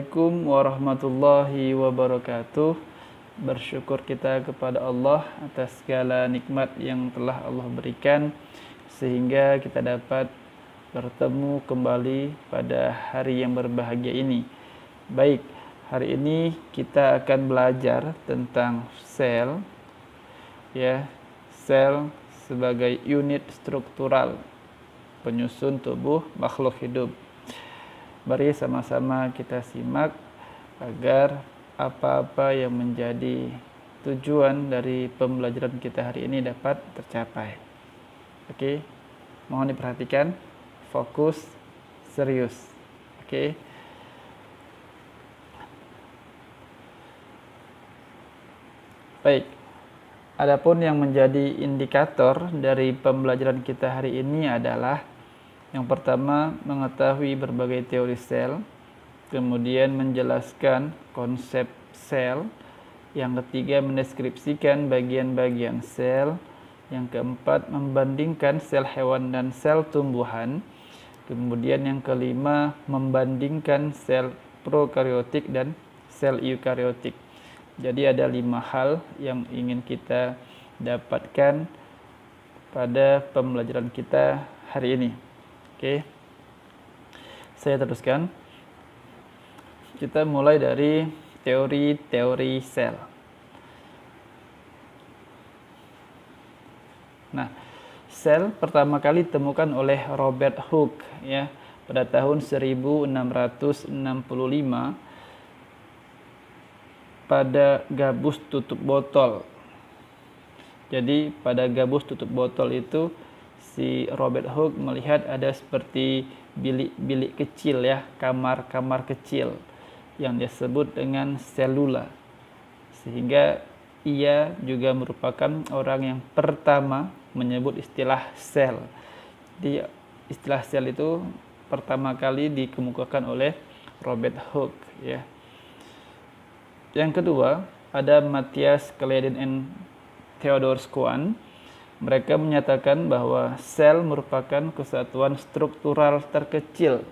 Assalamualaikum warahmatullahi wabarakatuh. Bersyukur kita kepada Allah atas segala nikmat yang telah Allah berikan sehingga kita dapat bertemu kembali pada hari yang berbahagia ini. Baik, hari ini kita akan belajar tentang sel, ya, sel sebagai unit struktural penyusun tubuh makhluk hidup. Mari sama-sama kita simak agar apa-apa yang menjadi tujuan dari pembelajaran kita hari ini dapat tercapai. Oke, mohon diperhatikan, fokus, serius. Oke. Baik, adapun yang menjadi indikator dari pembelajaran kita hari ini adalah yang pertama, mengetahui berbagai teori sel, kemudian menjelaskan konsep sel, yang ketiga mendeskripsikan bagian-bagian sel, yang keempat membandingkan sel hewan dan sel tumbuhan, kemudian yang kelima membandingkan sel prokaryotik dan sel eukaryotik. Jadi ada 5 hal yang ingin kita dapatkan pada pembelajaran kita hari ini. Oke, saya teruskan. Kita mulai dari teori-teori sel. Nah, sel pertama kali ditemukan oleh Robert Hooke ya pada tahun 1665 pada gabus tutup botol. Jadi pada gabus tutup botol itu si Robert Hooke melihat ada seperti bilik-bilik kecil ya, kamar-kamar kecil yang disebut dengan selula. Sehingga ia juga merupakan orang yang pertama menyebut istilah sel. Jadi istilah sel itu pertama kali dikemukakan oleh Robert Hooke ya. Yang kedua, ada Matthias Claydon and Theodor Schwann. Mereka menyatakan bahwa sel merupakan kesatuan struktural terkecil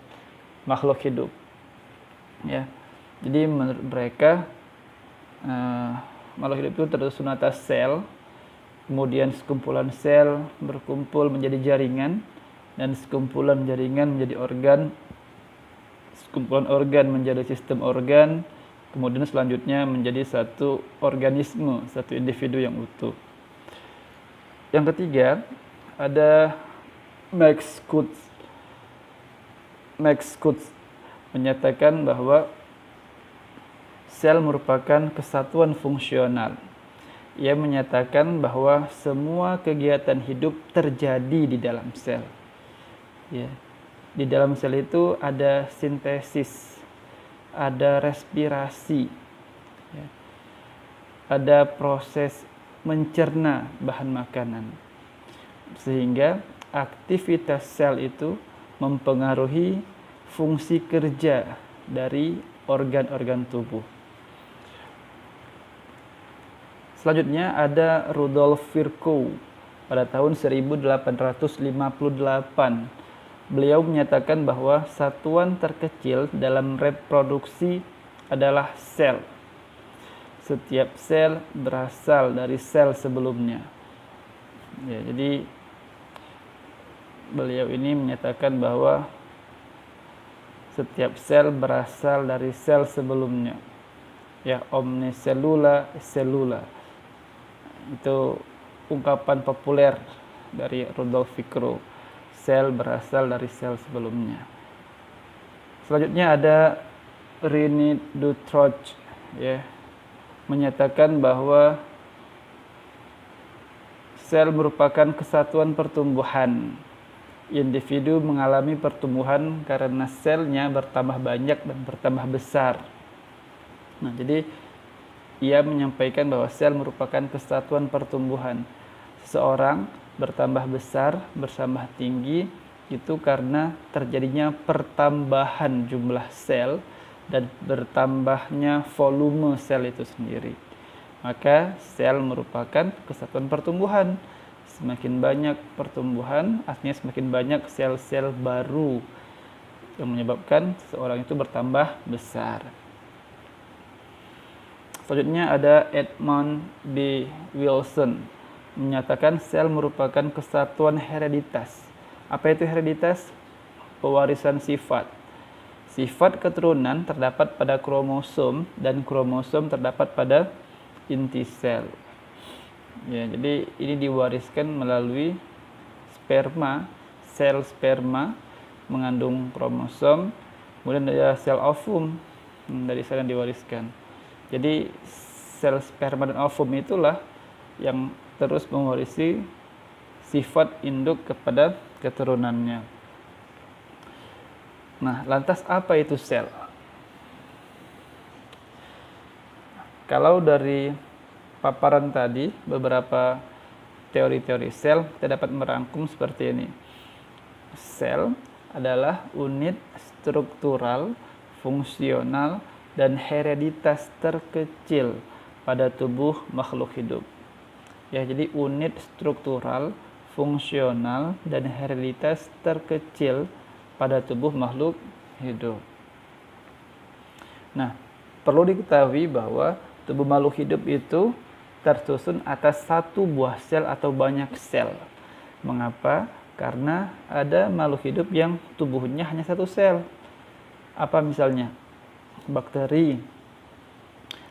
makhluk hidup. Ya, jadi menurut mereka makhluk hidup itu tersusun atas sel, kemudian sekumpulan sel berkumpul menjadi jaringan, dan sekumpulan jaringan menjadi organ, sekumpulan organ menjadi sistem organ, kemudian selanjutnya menjadi satu organisme, satu individu yang utuh. Yang ketiga, ada Max Kutz. Max Kutz menyatakan bahwa sel merupakan kesatuan fungsional. Ia menyatakan bahwa semua kegiatan hidup terjadi di dalam sel. Ya. Di dalam sel itu ada sintesis, ada respirasi, ya. Ada proses mencerna bahan makanan, sehingga aktivitas sel itu mempengaruhi fungsi kerja dari organ-organ tubuh. Selanjutnya ada Rudolf Virchow pada tahun 1858. Beliau menyatakan bahwa satuan terkecil dalam reproduksi adalah sel. Setiap sel berasal dari sel sebelumnya. Ya, jadi beliau ini menyatakan bahwa setiap sel berasal dari sel sebelumnya. Ya, omne cellula cellula. Itu ungkapan populer dari Rudolf Virchow. Sel berasal dari sel sebelumnya. Selanjutnya ada René Dutroux ya, menyatakan bahwa sel merupakan kesatuan pertumbuhan. Individu mengalami pertumbuhan karena selnya bertambah banyak dan bertambah besar. Nah, jadi ia menyampaikan bahwa sel merupakan kesatuan pertumbuhan. Seseorang bertambah besar, bertambah tinggi itu karena terjadinya pertambahan jumlah sel dan bertambahnya volume sel itu sendiri. Maka sel merupakan kesatuan pertumbuhan. Semakin banyak pertumbuhan, artinya semakin banyak sel-sel baru yang menyebabkan seseorang itu bertambah besar. Selanjutnya ada Edmund B. Wilson menyatakan sel merupakan kesatuan hereditas. Apa itu hereditas? Pewarisan sifat. Sifat keturunan terdapat pada kromosom dan kromosom terdapat pada inti sel. Ya, jadi ini diwariskan melalui sperma. Sel sperma mengandung kromosom, kemudian ada sel ovum dari sana diwariskan. Jadi sel sperma dan ovum itulah yang terus mewarisi sifat induk kepada keturunannya. Nah, lantas apa itu sel? Kalau dari paparan tadi, beberapa teori-teori sel, kita dapat merangkum seperti ini. Sel adalah unit struktural, fungsional, dan hereditas terkecil pada tubuh makhluk hidup. Ya, jadi unit struktural, fungsional, dan hereditas terkecil pada tubuh makhluk hidup. Nah, perlu diketahui bahwa tubuh makhluk hidup itu tersusun atas satu buah sel atau banyak sel. Mengapa? Karena ada makhluk hidup yang tubuhnya hanya satu sel. Apa misalnya? Bakteri,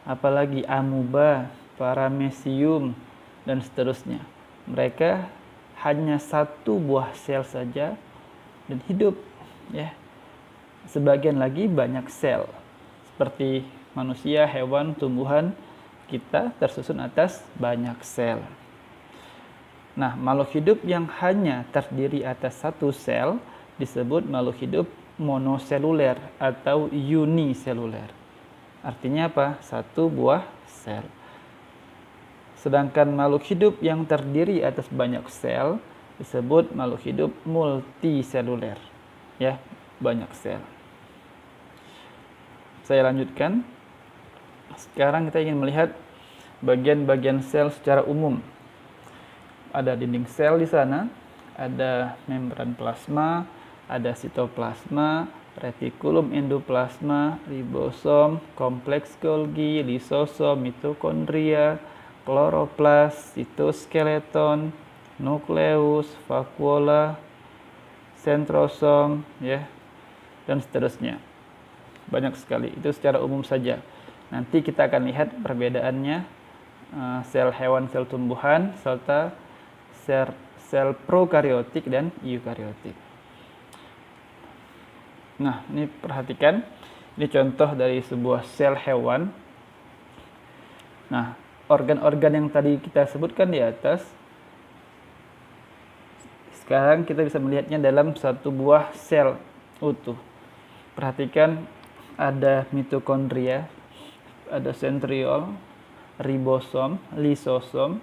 apalagi amuba, paramecium, dan seterusnya. Mereka hanya satu buah sel saja dan hidup, ya. Sebagian lagi banyak sel, seperti manusia, hewan, tumbuhan, kita tersusun atas banyak sel. Nah, makhluk hidup yang hanya terdiri atas satu sel disebut makhluk hidup monoseluler atau uniseluler. Artinya apa? Satu buah sel. Sedangkan makhluk hidup yang terdiri atas banyak sel disebut makhluk hidup multiseluler. Ya, banyak sel. Saya lanjutkan. Sekarang kita ingin melihat bagian-bagian sel secara umum. Ada dinding sel di sana, ada membran plasma, ada sitoplasma, retikulum endoplasma, ribosom, kompleks Golgi, lisosom, mitokondria, kloroplas, sitoskeleton, nukleus, vakuola, sentrosom, ya, dan seterusnya. Banyak sekali. Itu secara umum saja. Nanti kita akan lihat perbedaannya sel hewan, sel tumbuhan, serta sel prokariotik dan eukariotik. Nah, ini perhatikan. Ini contoh dari sebuah sel hewan. Nah, organ-organ yang tadi kita sebutkan di atas, sekarang kita bisa melihatnya dalam satu buah sel utuh. Perhatikan, ada mitokondria, ada sentriol, ribosom, lisosom,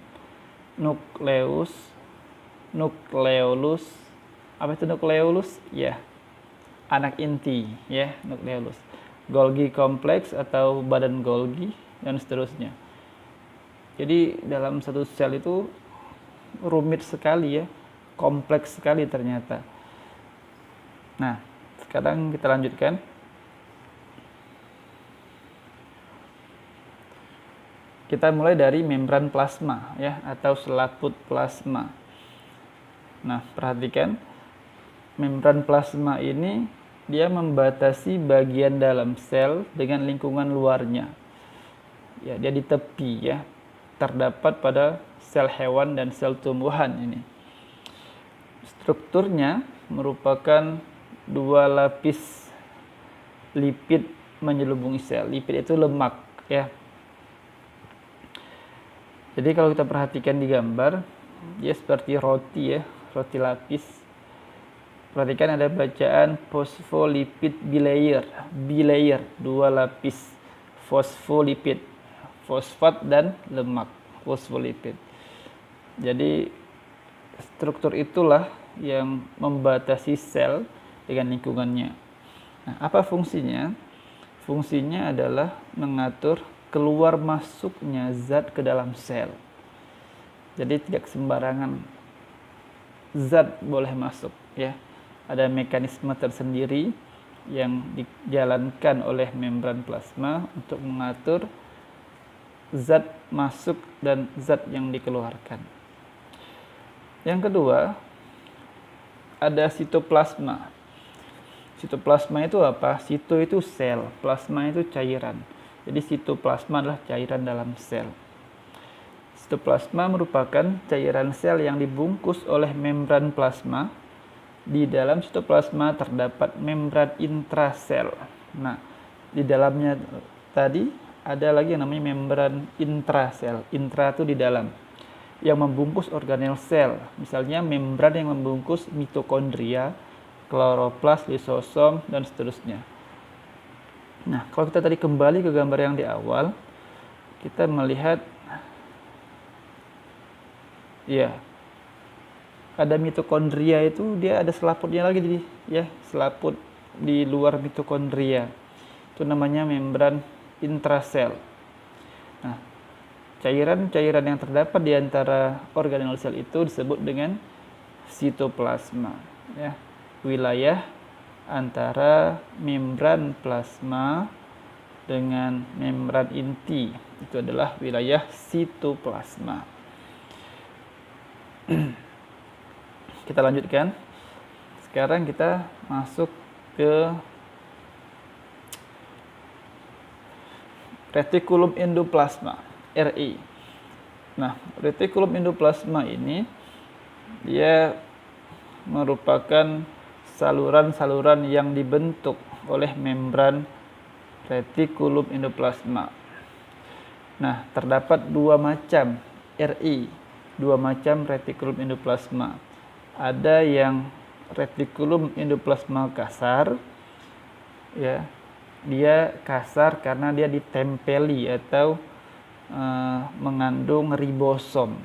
nukleus, nukleolus. Apa itu nukleolus? Ya, anak inti, ya, nukleolus. Golgi kompleks atau badan Golgi, dan seterusnya. Jadi dalam satu sel itu rumit sekali, ya, kompleks sekali ternyata. Nah, sekarang kita lanjutkan. Kita mulai dari membran plasma, ya, atau selaput plasma. Nah, perhatikan, membran plasma ini dia membatasi bagian dalam sel dengan lingkungan luarnya. Ya, dia di tepi, ya, terdapat pada sel hewan dan sel tumbuhan ini. Strukturnya merupakan dua lapis lipid menyelubungi sel. Lipid itu lemak, ya. Jadi kalau kita perhatikan di gambar, dia seperti roti, ya, roti lapis. Perhatikan ada bacaan phospholipid bilayer, bilayer, dua lapis fosfolipid, fosfat dan lemak, fosfolipid. Jadi struktur itulah yang membatasi sel dengan lingkungannya. Nah, apa fungsinya? Fungsinya adalah mengatur keluar masuknya zat ke dalam sel. Jadi tidak sembarangan zat boleh masuk, ya. Ada mekanisme tersendiri yang dijalankan oleh membran plasma untuk mengatur zat masuk dan zat yang dikeluarkan. Yang kedua, ada sitoplasma. Sitoplasma itu apa? Sito itu sel, plasma itu cairan. Jadi sitoplasma adalah cairan dalam sel. Sitoplasma merupakan cairan sel yang dibungkus oleh membran plasma. Di dalam sitoplasma terdapat membran intrasel. Nah, di dalamnya tadi ada lagi yang namanya membran intrasel. Intra itu di dalam, yang membungkus organel sel. Misalnya membran yang membungkus mitokondria, kloroplas, lisosom, dan seterusnya. Nah, kalau kita tadi kembali ke gambar yang di awal, kita melihat ya, ada mitokondria itu dia ada selaputnya lagi ya, selaput di luar mitokondria. Itu namanya membran intrasel. Nah, cairan-cairan yang terdapat di antara organel sel itu disebut dengan sitoplasma, ya. Wilayah antara membran plasma dengan membran inti itu adalah wilayah sitoplasma. Kita lanjutkan. Sekarang kita masuk ke retikulum endoplasma, RE. Nah, retikulum endoplasma ini dia merupakan saluran-saluran yang dibentuk oleh membran retikulum endoplasma. Nah, terdapat dua macam RE, dua macam retikulum endoplasma. Ada yang retikulum endoplasma kasar, ya, dia kasar karena dia ditempeli atau mengandung ribosom,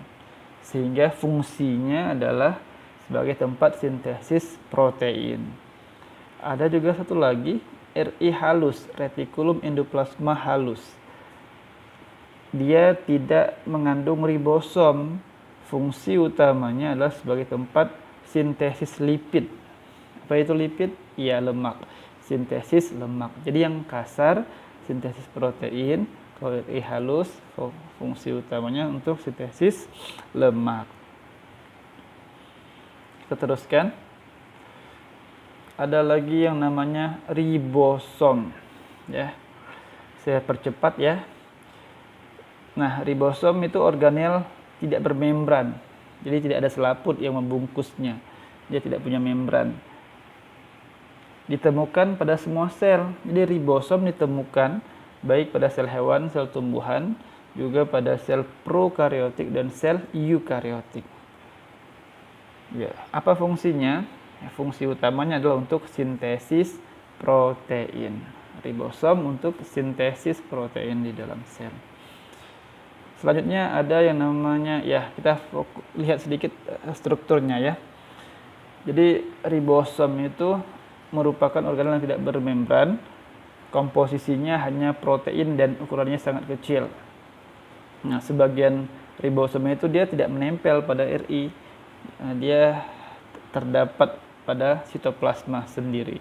sehingga fungsinya adalah sebagai tempat sintesis protein. Ada juga satu lagi RI halus, retikulum endoplasma halus. Dia tidak mengandung ribosom, fungsi utamanya adalah sebagai tempat sintesis lipid. Apa itu lipid? Ya, lemak. Sintesis lemak. Jadi yang kasar sintesis protein, kalau RI halus fungsi utamanya untuk sintesis lemak. Kita teruskan. Ada lagi yang namanya ribosom, ya. Saya percepat ya. Nah, ribosom itu organel tidak bermembran. Jadi tidak ada selaput yang membungkusnya. Dia tidak punya membran. Ditemukan pada semua sel. Jadi ribosom ditemukan baik pada sel hewan, sel tumbuhan, juga pada sel prokaryotik dan sel eukaryotik. Ya, apa fungsinya? Fungsi utamanya adalah untuk sintesis protein. Ribosom untuk sintesis protein di dalam sel. Selanjutnya ada yang namanya, ya, kita lihat sedikit strukturnya ya. Jadi ribosom itu merupakan organel yang tidak bermembran. Komposisinya hanya protein dan ukurannya sangat kecil. Nah, sebagian ribosom itu dia tidak menempel pada RI. Dia terdapat pada sitoplasma sendiri,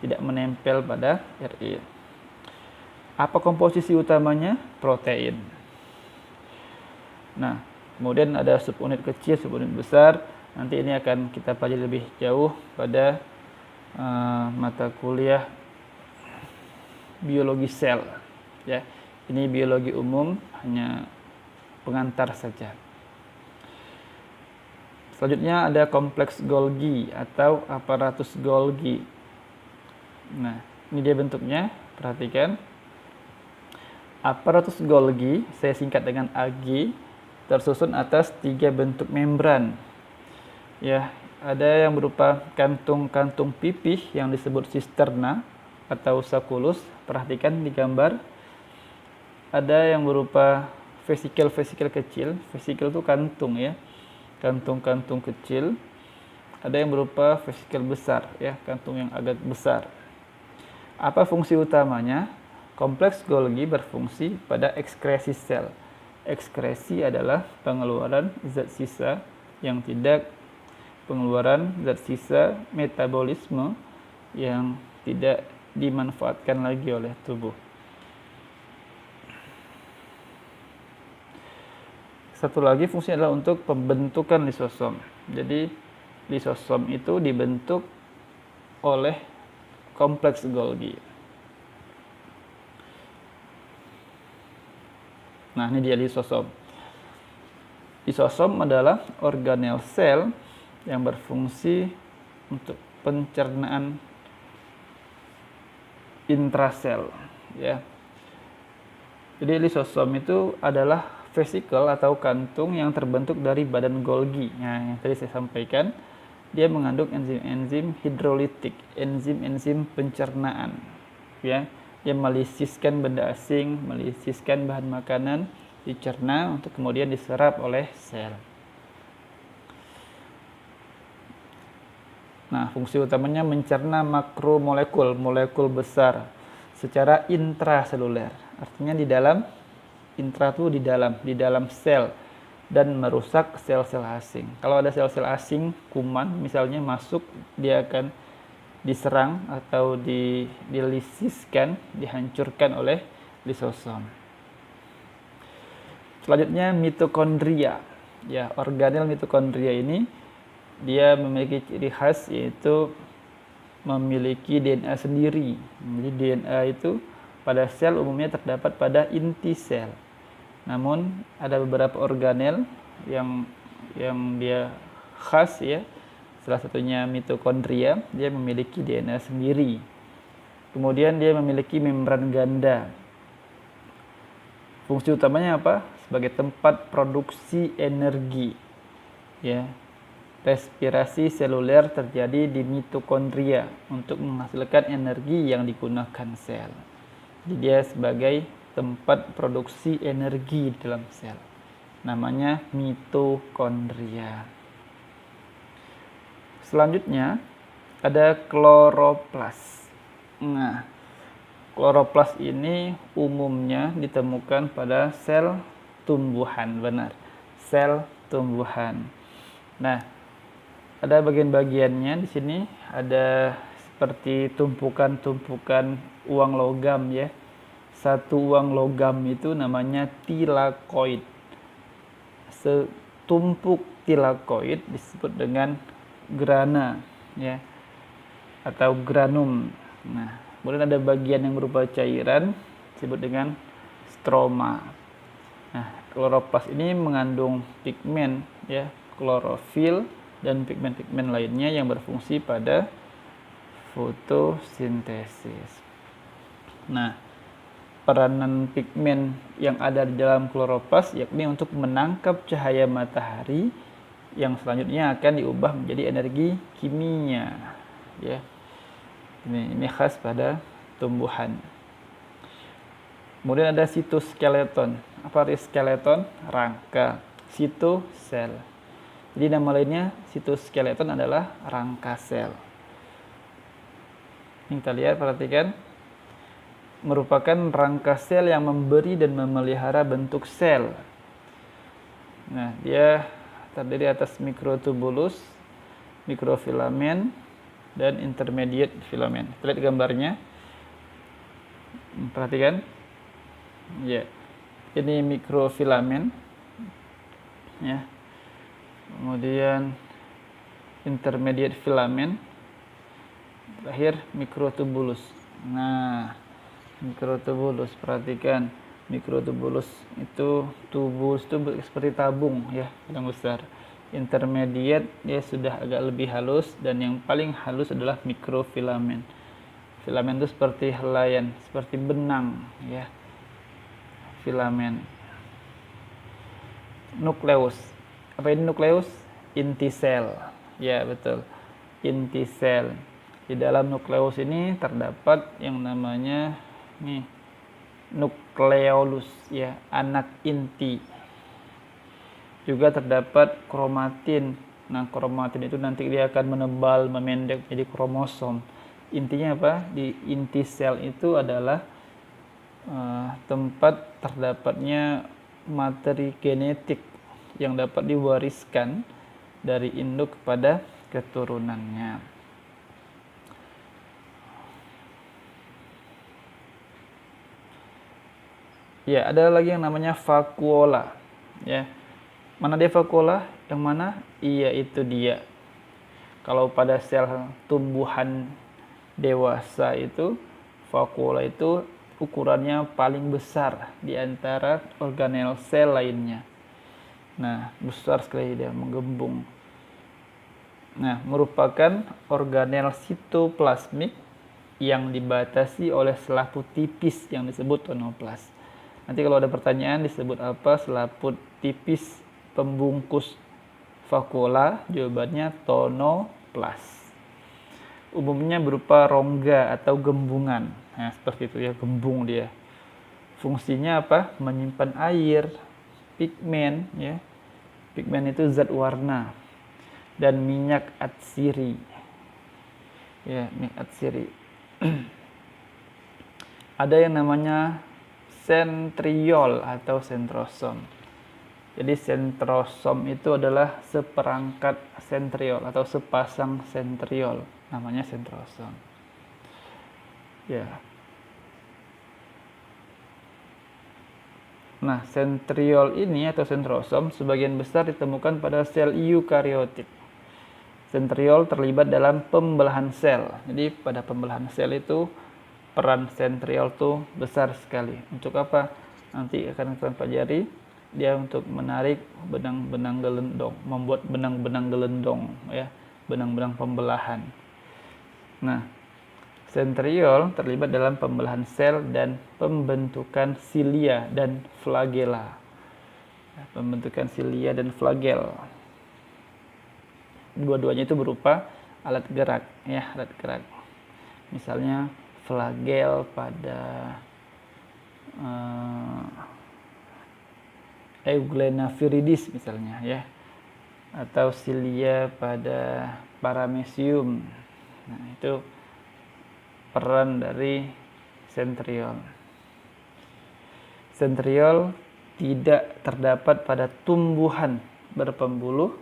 tidak menempel pada RI. Apa komposisi utamanya? Protein. Nah, kemudian ada subunit kecil, subunit besar. Nanti ini akan kita pelajari lebih jauh pada mata kuliah biologi sel. Ya, ini biologi umum, hanya pengantar saja. Selanjutnya ada kompleks Golgi atau aparatus Golgi. Nah, ini dia bentuknya. Perhatikan. Aparatus Golgi, saya singkat dengan AG, tersusun atas 3 bentuk membran. Ya, ada yang berupa kantung-kantung pipih yang disebut sisterna atau sakulus. Perhatikan di gambar. Ada yang berupa vesikel-vesikel kecil. Vesikel itu kantung ya. Kantung-kantung kecil. Ada yang berupa vesikel besar ya, kantung yang agak besar. Apa fungsi utamanya? Kompleks Golgi berfungsi pada ekskresi sel. Ekskresi adalah pengeluaran zat sisa yang tidak pengeluaran zat sisa metabolisme yang tidak dimanfaatkan lagi oleh tubuh. Satu lagi fungsinya adalah untuk pembentukan lisosom. Jadi lisosom itu dibentuk oleh kompleks Golgi. Nah, ini dia lisosom. Lisosom adalah organel sel yang berfungsi untuk pencernaan intrasel, ya. Jadi lisosom itu adalah vesikel atau kantung yang terbentuk dari badan Golgi. Nah, yang tadi saya sampaikan, dia mengandung enzim-enzim hidrolitik, enzim-enzim pencernaan, ya. Dia melisiskan benda asing, melisiskan bahan makanan, dicerna untuk kemudian diserap oleh sel. Nah, fungsi utamanya mencerna makromolekul, molekul besar secara intraseluler. Artinya di dalam, intra itu di dalam sel, dan merusak sel-sel asing. Kalau ada sel-sel asing, kuman misalnya masuk, dia akan diserang atau dilisiskan, dihancurkan oleh lisosom. Selanjutnya mitokondria. Ya, organel mitokondria ini dia memiliki ciri khas, yaitu memiliki DNA sendiri. Jadi DNA itu pada sel umumnya terdapat pada inti sel. Namun ada beberapa organel yang dia khas, ya. Salah satunya mitokondria, dia memiliki DNA sendiri. Kemudian dia memiliki membran ganda. Fungsi utamanya apa? Sebagai tempat produksi energi, ya. Respirasi seluler terjadi di mitokondria untuk menghasilkan energi yang digunakan sel. Jadi dia sebagai tempat produksi energi di dalam sel. Namanya mitokondria. Selanjutnya ada kloroplas. Nah, kloroplas ini umumnya ditemukan pada sel tumbuhan, benar. Sel tumbuhan. Nah, ada bagian-bagiannya di sini, ada seperti tumpukan-tumpukan uang logam, ya. Satu uang logam itu namanya tilakoid. Setumpuk tilakoid disebut dengan grana, ya, atau granum. Nah, kemudian ada bagian yang berupa cairan disebut dengan stroma. Nah, kloroplas ini mengandung pigmen, ya, klorofil dan pigmen-pigmen lainnya yang berfungsi pada fotosintesis. Nah, peranan pigmen yang ada di dalam kloroplas yakni untuk menangkap cahaya matahari yang selanjutnya akan diubah menjadi energi kimia, ya. Ini khas pada tumbuhan. Kemudian ada sitoskeleton. Apa arti skeleton? Rangka. Sito, sel. Jadi nama lainnya sitoskeleton adalah rangka sel. Ini kita lihat, perhatikan. Merupakan rangka sel yang memberi dan memelihara bentuk sel. Nah, dia terdiri atas mikrotubulus, mikrofilamen, dan intermediate filamen. Kita lihat gambarnya. Perhatikan. Ya. Ini mikrofilamen. Ya. Kemudian intermediate filamen, terakhir mikrotubulus. Nah, mikrotubulus, perhatikan, mikrotubulus itu tubulus itu seperti tabung, ya, yang besar. Intermediate dia sudah agak lebih halus, dan yang paling halus adalah mikrofilamen. Filamen itu seperti helaian, seperti benang, ya. Filamen. Nukleus. Apa ini nukleus? Inti sel. Ya, betul. Inti sel. Di dalam nukleus ini terdapat yang namanya nukleolus, ya, anak inti. Juga terdapat kromatin. Nah, kromatin itu nanti dia akan menebal, memendek menjadi kromosom. Intinya apa? Di inti sel itu adalah tempat terdapatnya materi genetik yang dapat diwariskan dari induk kepada keturunannya. Ya, ada lagi yang namanya vakuola. Ya. Mana dia vakuola? Yang mana? Iya, itu dia. Kalau pada sel tumbuhan dewasa itu, vakuola itu ukurannya paling besar di antara organel sel lainnya. Nah, besar sekali dia, menggembung. Nah, merupakan organel sitoplasmik yang dibatasi oleh selaput tipis yang disebut tonoplas. Nanti kalau ada pertanyaan disebut apa selaput tipis pembungkus vakuola, jawabannya tonoplas. Umumnya berupa rongga atau gembungan. Nah, seperti itu ya, gembung dia. Fungsinya apa? Menyimpan air, pigmen ya. Pigmen itu zat warna dan minyak atsiri. Ya, minyak atsiri. Ada yang namanya sentriol atau sentrosom. Jadi sentrosom itu adalah seperangkat sentriol atau sepasang sentriol, namanya sentrosom. Ya. Nah, sentriol ini atau sentrosom sebagian besar ditemukan pada sel eukariotik. Sentriol terlibat dalam pembelahan sel. Jadi pada pembelahan sel itu peran sentriol tuh besar sekali. Untuk apa? Nanti akan kita pelajari. Dia untuk menarik benang-benang gelendong, membuat benang-benang gelendong ya, benang-benang pembelahan. Nah, sentriol terlibat dalam pembelahan sel dan pembentukan silia dan flagela. Pembentukan silia dan flagel. Dua-duanya itu berupa alat gerak ya, alat gerak. Misalnya flagel pada Euglena viridis misalnya ya, atau silia pada Paramecium. Nah, itu peran dari sentriol. Sentriol tidak terdapat pada tumbuhan berpembuluh,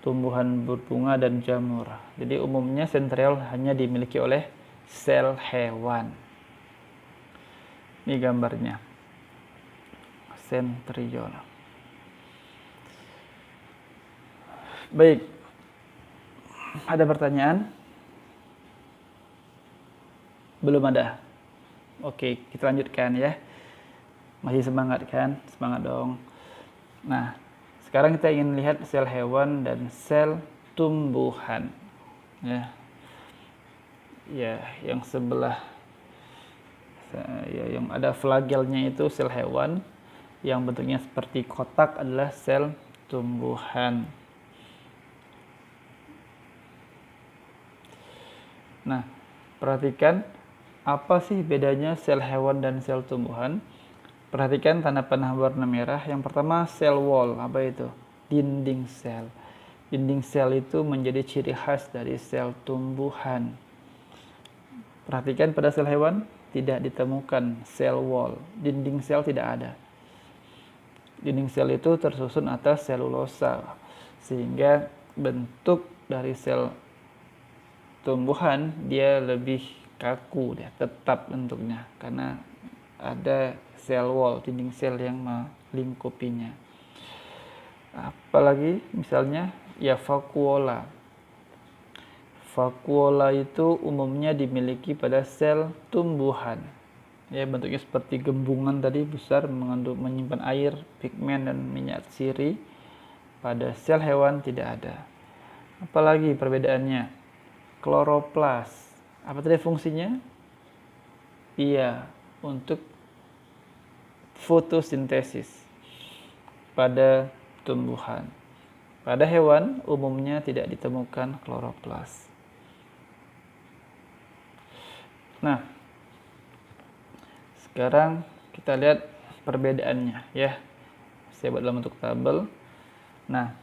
tumbuhan berbunga dan jamur. Jadi umumnya sentriol hanya dimiliki oleh sel hewan. Ini gambarnya. Sentriol. Baik. Ada pertanyaan? Belum ada. Oke, kita lanjutkan ya. Masih semangat kan? Semangat dong. Nah, sekarang kita ingin lihat sel hewan dan sel tumbuhan. Ya. Ya, yang sebelah ya, yang ada flagelnya itu sel hewan, yang bentuknya seperti kotak adalah sel tumbuhan. Nah, perhatikan apa sih bedanya sel hewan dan sel tumbuhan? Perhatikan tanda panah warna merah. Yang pertama sel wall, apa itu? Dinding sel. Dinding sel itu menjadi ciri khas dari sel tumbuhan. Perhatikan pada sel hewan tidak ditemukan sel wall, dinding sel tidak ada. Dinding sel itu tersusun atas selulosa, sehingga bentuk dari sel tumbuhan dia lebih kaku, dia tetap bentuknya karena ada sel wall, dinding sel yang melingkupinya. Apalagi misalnya ya vakuola. Vakuola itu umumnya dimiliki pada sel tumbuhan. Ya, bentuknya seperti gembungan tadi, besar, mengandung menyimpan air, pigmen dan minyak atsiri. Pada sel hewan tidak ada. Apalagi perbedaannya? Kloroplas. Apa tadi fungsinya? Iya, untuk fotosintesis pada tumbuhan. Pada hewan umumnya tidak ditemukan kloroplas. Nah, sekarang kita lihat perbedaannya ya. Saya buat dalam bentuk tabel. Nah,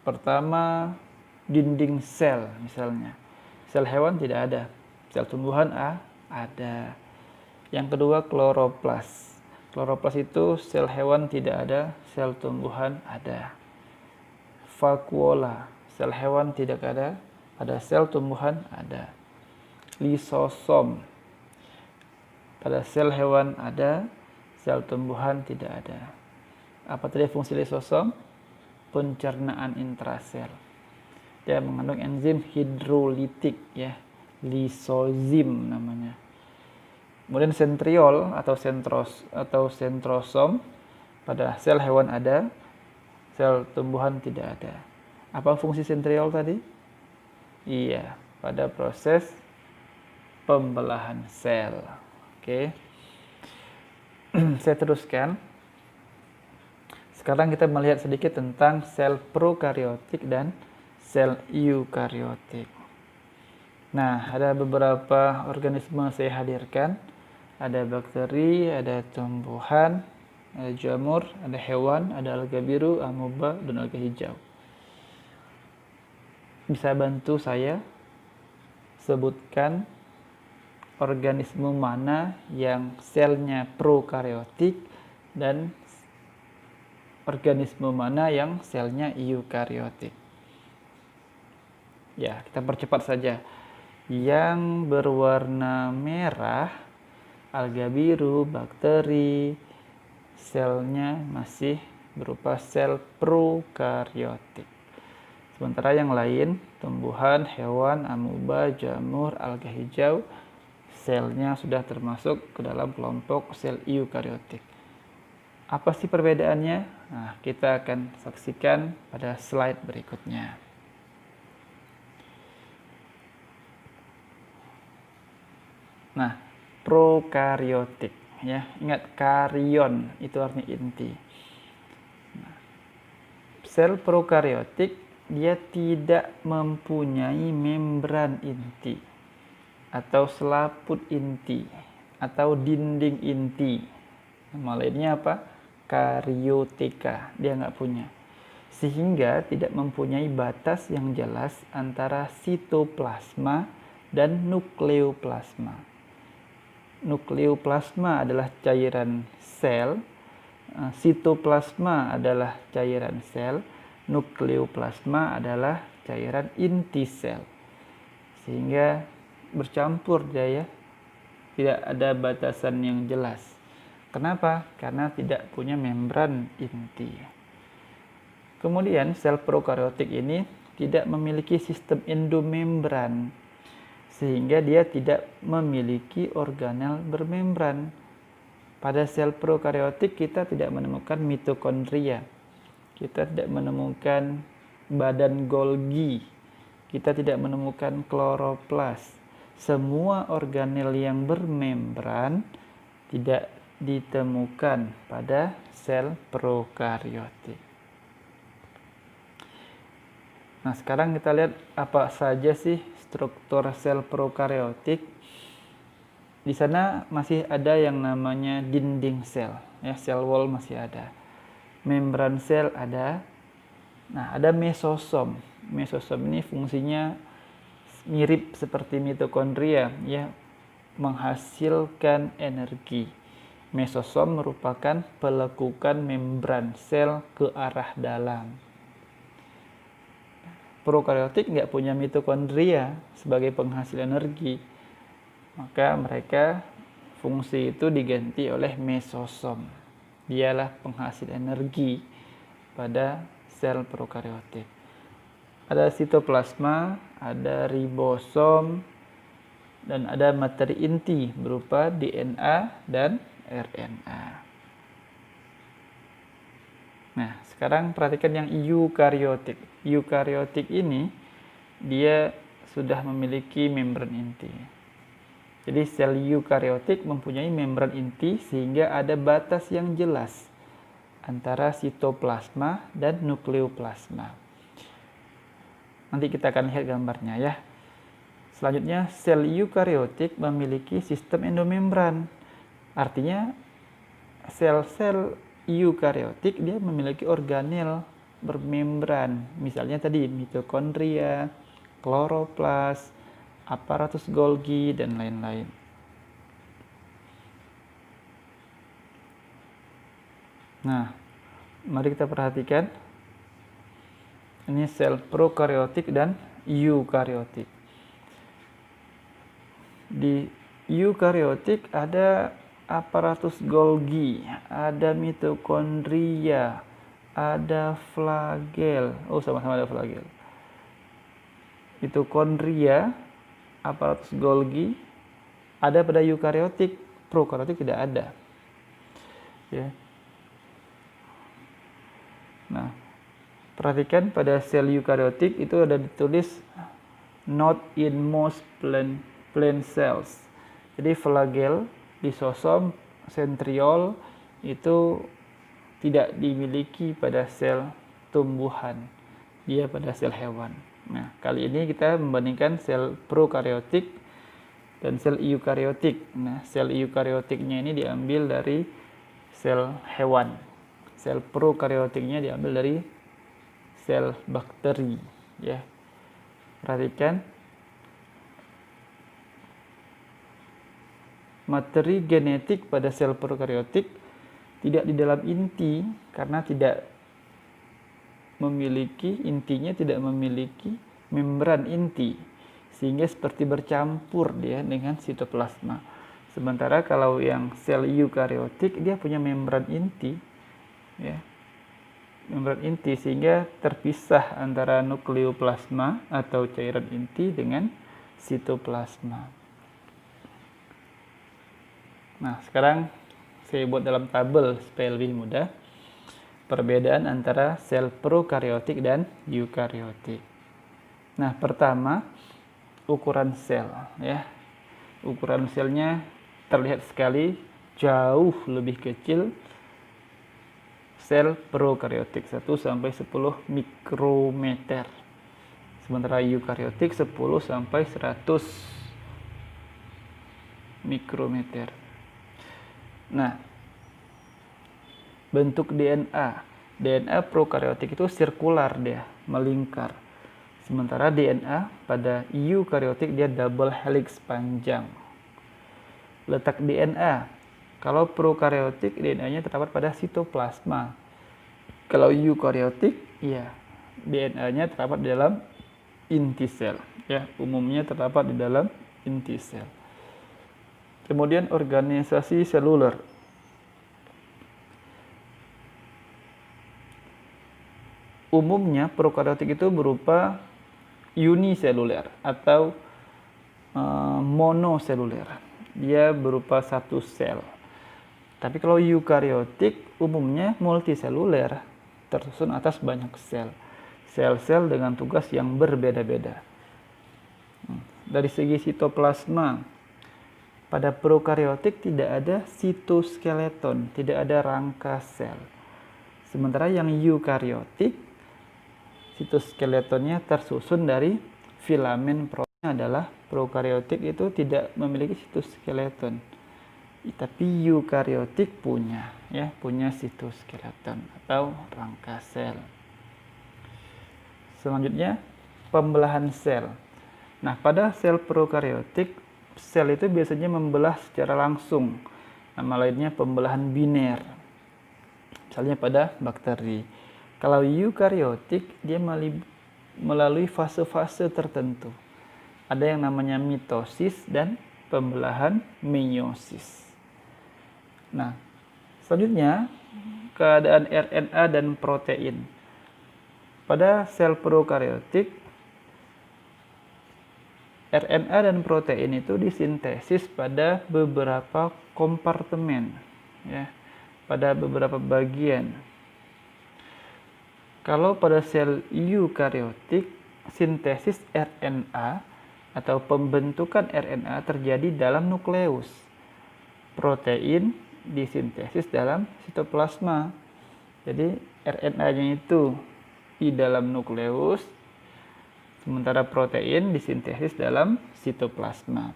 pertama dinding sel misalnya. Sel hewan tidak ada, sel tumbuhan ada. Yang kedua kloroplas. Kloroplas itu sel hewan tidak ada, sel tumbuhan ada. Vakuola, sel hewan tidak ada, pada sel tumbuhan ada. Lisosom, pada sel hewan ada, sel tumbuhan tidak ada. Apa tadi fungsi lisosom? Pencernaan intrasel. Dia mengandung enzim hidrolitik ya, lisozim namanya. Kemudian sentriol atau sentrosom pada sel hewan ada, sel tumbuhan tidak ada. Apa fungsi sentriol tadi? Iya, pada proses pembelahan sel. Oke. Saya teruskan. Sekarang kita melihat sedikit tentang sel prokariotik dan sel eukariotik. Nah, ada beberapa organisme saya hadirkan. Ada bakteri, ada tumbuhan, ada jamur, ada hewan, ada alga biru, amoeba, dan alga hijau. Bisa bantu saya sebutkan organisme mana yang selnya prokariotik dan organisme mana yang selnya eukariotik. Ya, kita percepat saja. Yang berwarna merah, alga biru, bakteri, selnya masih berupa sel prokariotik. Sementara yang lain, tumbuhan, hewan, amoeba, jamur, alga hijau, selnya sudah termasuk ke dalam kelompok sel eukariotik. Apa sih perbedaannya? Nah, kita akan saksikan pada slide berikutnya. Nah, prokariotik ya, ingat karion itu artinya inti. Nah, sel prokariotik dia tidak mempunyai membran inti atau selaput inti atau dinding inti. Nama lainnya apa? Karioteka. Dia nggak punya. Sehingga tidak mempunyai batas yang jelas antara sitoplasma dan nukleoplasma. Nukleoplasma adalah cairan sel, sitoplasma adalah cairan sel, nukleoplasma adalah cairan inti sel. Sehingga bercampur dia ya, tidak ada batasan yang jelas. Kenapa? Karena tidak punya membran inti. Kemudian sel prokariotik ini tidak memiliki sistem endomembran, sehingga dia tidak memiliki organel bermembran. Pada sel prokariotik kita tidak menemukan mitokondria, kita tidak menemukan badan Golgi, kita tidak menemukan kloroplas. Semua organel yang bermembran tidak ditemukan pada sel prokariotik. Nah, sekarang kita lihat apa saja sih struktur sel prokariotik. Di sana masih ada yang namanya dinding sel, ya, sel wall masih ada. Membran sel ada. Nah, ada mesosom. Mesosom ini fungsinya mirip seperti mitokondria, ya, menghasilkan energi. Mesosom merupakan pelekukan membran sel ke arah dalam. Prokariotik nggak punya mitokondria sebagai penghasil energi, maka mereka fungsi itu diganti oleh mesosom. Dialah penghasil energi pada sel prokariotik. Ada sitoplasma, ada ribosom, dan ada materi inti berupa DNA dan RNA. Nah, sekarang perhatikan yang eukariotik. Eukariotik ini dia sudah memiliki membran inti. Jadi sel eukariotik mempunyai membran inti sehingga ada batas yang jelas antara sitoplasma dan nukleoplasma. Nanti kita akan lihat gambarnya ya. Selanjutnya, sel eukariotik memiliki sistem endomembran. Artinya sel-sel eukariotik dia memiliki organel bermembran, misalnya tadi mitokondria, kloroplas, aparatus Golgi, dan lain-lain. Nah, mari kita perhatikan ini sel prokariotik dan eukariotik. Di eukariotik ada aparatus Golgi, ada mitokondria, ada flagel. Oh, sama-sama ada flagel. Mitokondria, aparatus Golgi ada pada eukariotik, prokariotik tidak ada. Ya. Nah, perhatikan pada sel eukariotik itu ada ditulis not in most plant cells. Jadi flagel, lisosom, sentriol itu tidak dimiliki pada sel tumbuhan, dia pada sel hewan. Nah, kali ini kita membandingkan sel prokariotik dan sel eukariotik. Nah, sel eukariotiknya ini diambil dari sel hewan. Sel prokariotiknya diambil dari sel bakteri, ya. Perhatikan materi genetik pada sel prokariotik tidak di dalam inti karena intinya tidak memiliki membran inti sehingga seperti bercampur dia dengan sitoplasma. Sementara kalau yang sel eukariotik dia punya membran inti, ya. Membran inti sehingga terpisah antara nukleoplasma atau cairan inti dengan sitoplasma. Nah, sekarang saya buat dalam tabel supaya lebih mudah perbedaan antara sel prokariotik dan eukariotik. Nah, pertama ukuran sel, ya. Ukuran selnya terlihat sekali jauh lebih kecil sel prokariotik 1 sampai 10 mikrometer. Sementara eukariotik 10 sampai 100 mikrometer. Nah, bentuk DNA prokariotik itu sirkular dia, melingkar. Sementara DNA pada eukariotik dia double helix panjang. Letak DNA, kalau prokariotik DNA-nya terdapat pada sitoplasma. Kalau eukariotik, ya DNA-nya terdapat di dalam inti sel, ya, umumnya terdapat di dalam inti sel. Kemudian organisasi seluler. Umumnya prokariotik itu berupa uniseluler atau monoseluler. Dia berupa satu sel. Tapi kalau eukariotik umumnya multiseluler, tersusun atas banyak sel. Sel-sel dengan tugas yang berbeda-beda. Dari segi sitoplasma, pada prokariotik tidak ada sitoskeleton, tidak ada rangka sel. Sementara yang eukariotik, sitoskeletonnya tersusun dari filamen protein. Adalah prokariotik itu tidak memiliki sitoskeleton, tapi eukariotik punya, ya, punya sitoskeleton atau rangka sel. Selanjutnya pembelahan sel. Nah, pada sel prokariotik sel itu biasanya membelah secara langsung. Nama lainnya pembelahan biner. Misalnya pada bakteri. Kalau eukariotik dia melalui fase-fase tertentu. Ada yang namanya mitosis dan pembelahan meiosis. Nah, selanjutnya keadaan RNA dan protein. Pada sel prokariotik, RNA dan protein itu disintesis pada beberapa kompartemen, ya, pada beberapa bagian. Kalau pada sel eukariotik, sintesis RNA atau pembentukan RNA terjadi dalam nukleus. Protein disintesis dalam sitoplasma. Jadi RNA-nya itu di dalam nukleus, sementara protein disintesis dalam sitoplasma.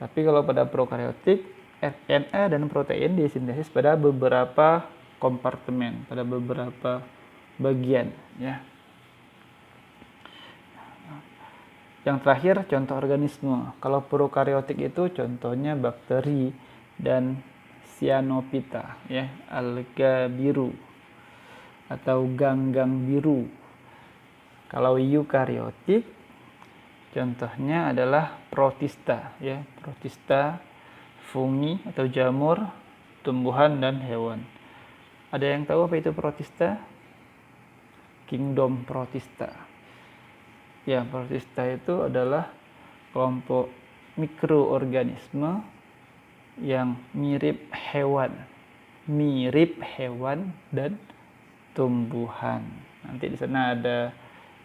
Tapi kalau pada prokariotik, RNA dan protein disintesis pada beberapa kompartemen, pada beberapa bagian, ya. Yang terakhir, contoh organisme. Kalau prokariotik itu contohnya bakteri dan cyanophyta, ya, alga biru atau ganggang biru. Kalau eukariotik contohnya adalah protista, ya, protista fungi atau jamur, tumbuhan dan hewan. Ada yang tahu apa itu protista? Kingdom protista. Ya, protista itu adalah kelompok mikroorganisme yang mirip hewan dan tumbuhan. Nanti di sana ada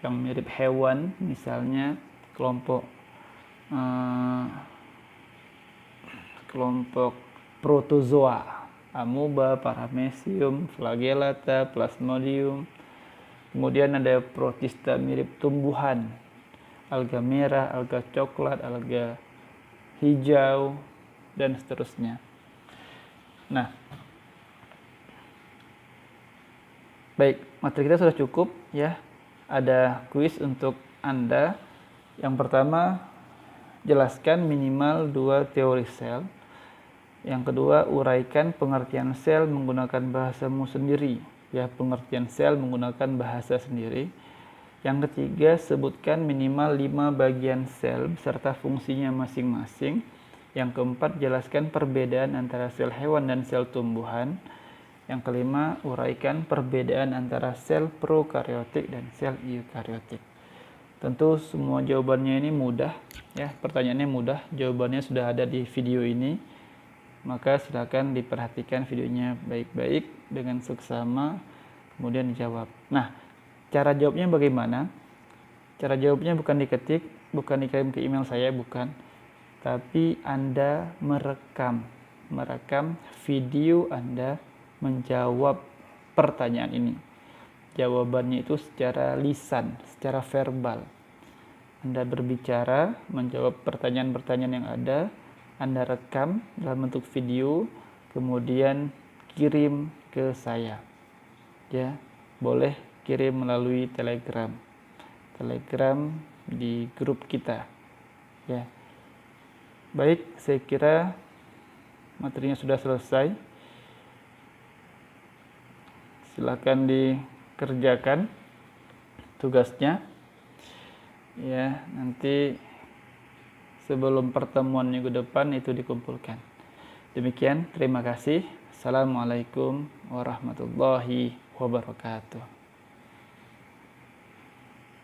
yang mirip hewan, misalnya kelompok protozoa, amoeba, paramecium, flagellata, plasmodium. Kemudian ada protista mirip tumbuhan, alga merah, alga coklat, alga hijau, dan seterusnya. Nah, baik, materi kita sudah cukup ya. Ada kuis untuk Anda. Yang pertama, jelaskan minimal 2 teori sel. Yang kedua, uraikan pengertian sel menggunakan bahasamu sendiri. Ya, pengertian sel menggunakan bahasa sendiri. Yang ketiga, sebutkan minimal 5 bagian sel beserta fungsinya masing-masing. Yang keempat, jelaskan perbedaan antara sel hewan dan sel tumbuhan. Yang kelima, uraikan perbedaan antara sel prokariotik dan sel eukariotik. Tentu semua jawabannya ini mudah, ya. Pertanyaannya mudah, jawabannya sudah ada di video ini. Maka silakan diperhatikan videonya baik-baik dengan seksama, kemudian dijawab. Nah, cara jawabnya bagaimana? Cara jawabnya bukan diketik, bukan dikirim ke email saya, bukan. Tapi Anda merekam video Anda menjawab pertanyaan ini. Jawabannya itu secara lisan, secara verbal. Anda berbicara, menjawab pertanyaan-pertanyaan yang ada, Anda rekam dalam bentuk video, kemudian kirim ke saya. Ya, boleh kirim melalui Telegram di grup kita. Ya. Baik, saya kira materinya sudah selesai. Silakan dikerjakan tugasnya. Ya, nanti sebelum pertemuan minggu depan itu dikumpulkan. Demikian, terima kasih. Assalamualaikum warahmatullahi wabarakatuh.